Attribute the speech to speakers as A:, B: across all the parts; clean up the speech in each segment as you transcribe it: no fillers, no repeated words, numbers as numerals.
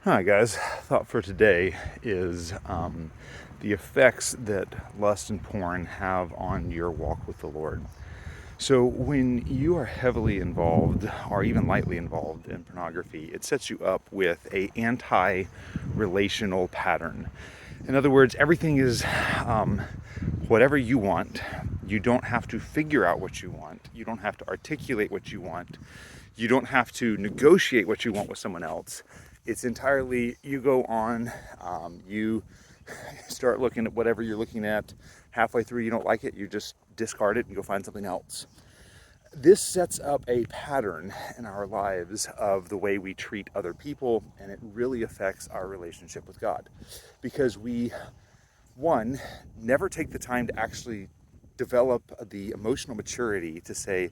A: Hi guys, thought for today is the effects that lust and porn have on your walk with the Lord. So when you are heavily involved or even lightly involved in pornography, it sets you up with a anti-relational pattern. In other words, everything is whatever you want. You don't have to figure out what you want. You don't have to articulate what you want. You don't have to negotiate what you want with someone else. It's entirely, you go on, you start looking at whatever you're looking at. Halfway through, you don't like it, you just discard it and go find something else. This sets up a pattern in our lives of the way we treat other people, and it really affects our relationship with God. Because we, one, never take the time to actually develop the emotional maturity to say,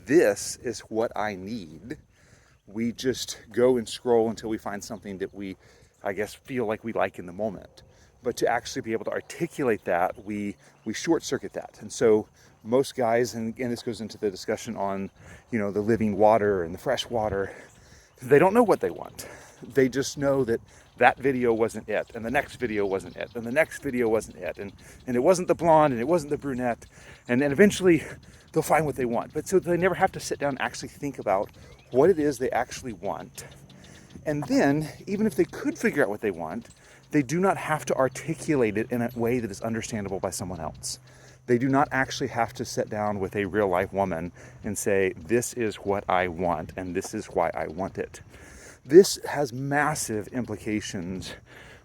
A: this is what I need. We just go and scroll until we find something that we, I guess, feel like we like in the moment. But to actually be able to articulate that, we short circuit that. And so most guys, and again, this goes into the discussion on, the living water and the fresh water, they don't know what they want. They just know that that video wasn't it, and the next video wasn't it, and the next video wasn't it, and it wasn't the blonde, and it wasn't the brunette, and then eventually they'll find what they want. But so they never have to sit down and actually think about what it is they actually want. And then, even if they could figure out what they want, they do not have to articulate it in a way that is understandable by someone else. They do not actually have to sit down with a real life woman and say, this is what I want, and this is why I want it. This has massive implications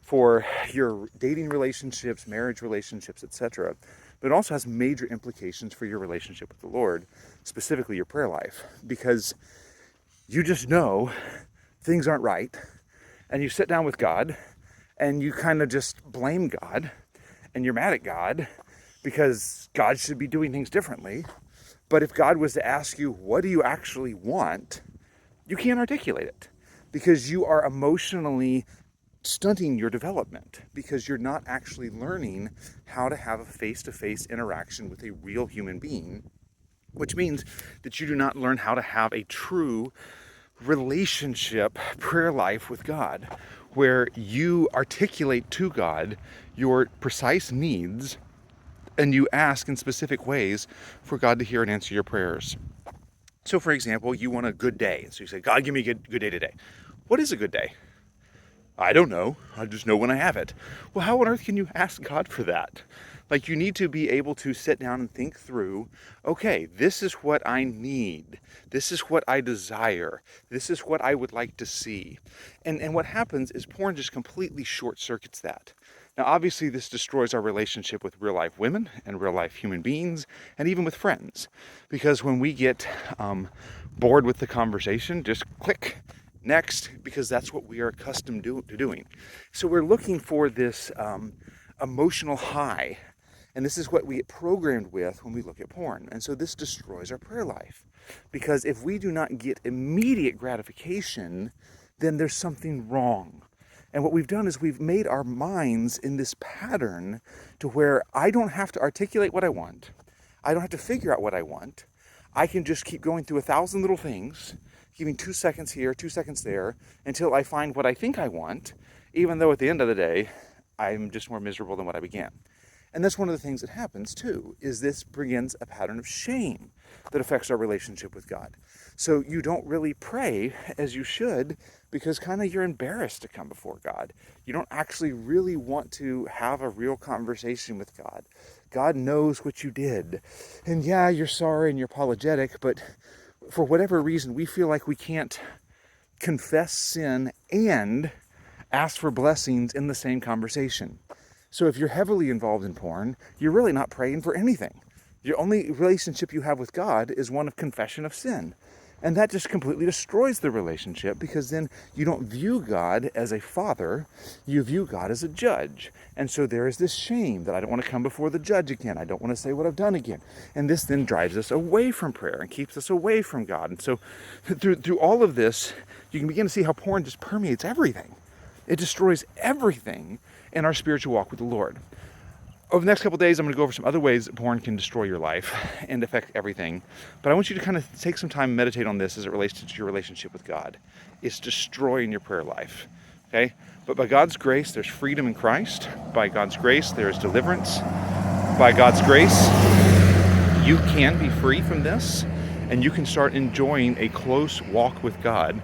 A: for your dating relationships, marriage relationships, etc. But it also has major implications for your relationship with the Lord, specifically your prayer life, because you just know things aren't right, and you sit down with God, and you kind of just blame God, and you're mad at God, because God should be doing things differently. But if God was to ask you, what do you actually want? You can't articulate it, because you are emotionally stunting your development, because you're not actually learning how to have a face-to-face interaction with a real human being, which means that you do not learn how to have a true relationship, prayer life with God, where you articulate to God your precise needs and you ask in specific ways for God to hear and answer your prayers. So, for example, you want a good day. So you say, God, give me a good day today. What is a good day? I don't know. I just know when I have it. Well, how on earth can you ask God for that? Like, you need to be able to sit down and think through, okay, this is what I need. This is what I desire. This is what I would like to see. And what happens is porn just completely short circuits that. Now, obviously, this destroys our relationship with real life women and real life human beings, and even with friends. Because when we get bored with the conversation, just click next, because that's what we are accustomed to doing. So we're looking for this emotional high, and this is what we get programmed with when we look at porn. And so this destroys our prayer life, because if we do not get immediate gratification, then there's something wrong. And what we've done is we've made our minds in this pattern to where I don't have to articulate what I want. I don't have to figure out what I want. I can just keep going through 1,000 little things, giving 2 seconds here, 2 seconds there, until I find what I think I want, even though at the end of the day, I'm just more miserable than what I began. And that's one of the things that happens too, is this begins a pattern of shame that affects our relationship with God. So you don't really pray as you should, because kind of you're embarrassed to come before God. You don't actually really want to have a real conversation with God. God knows what you did. And yeah, you're sorry and you're apologetic, but for whatever reason, we feel like we can't confess sin and ask for blessings in the same conversation. So if you're heavily involved in porn, you're really not praying for anything. Your only relationship you have with God is one of confession of sin. And that just completely destroys the relationship, because then you don't view God as a father, you view God as a judge. And so there is this shame that I don't want to come before the judge again. I don't want to say what I've done again. And this then drives us away from prayer and keeps us away from God. And so through all of this, you can begin to see how porn just permeates everything. It destroys everything in our spiritual walk with the Lord. Over the next couple of days, I'm going to go over some other ways that porn can destroy your life and affect everything. But I want you to kind of take some time and meditate on this as it relates to your relationship with God. It's destroying your prayer life. okay? But by God's grace, there's freedom in Christ. By God's grace, there's deliverance. By God's grace, you can be free from this, and you can start enjoying a close walk with God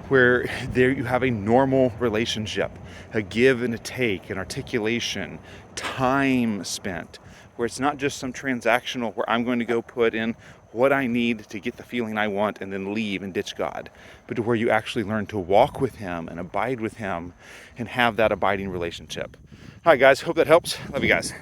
A: where there you have a normal relationship, a give and a take, an articulation, time spent, where it's not just some transactional where I'm going to go put in what I need to get the feeling I want and then leave and ditch God, but to where you actually learn to walk with Him and abide with Him and have that abiding relationship. All right, guys, hope that helps. Love you guys.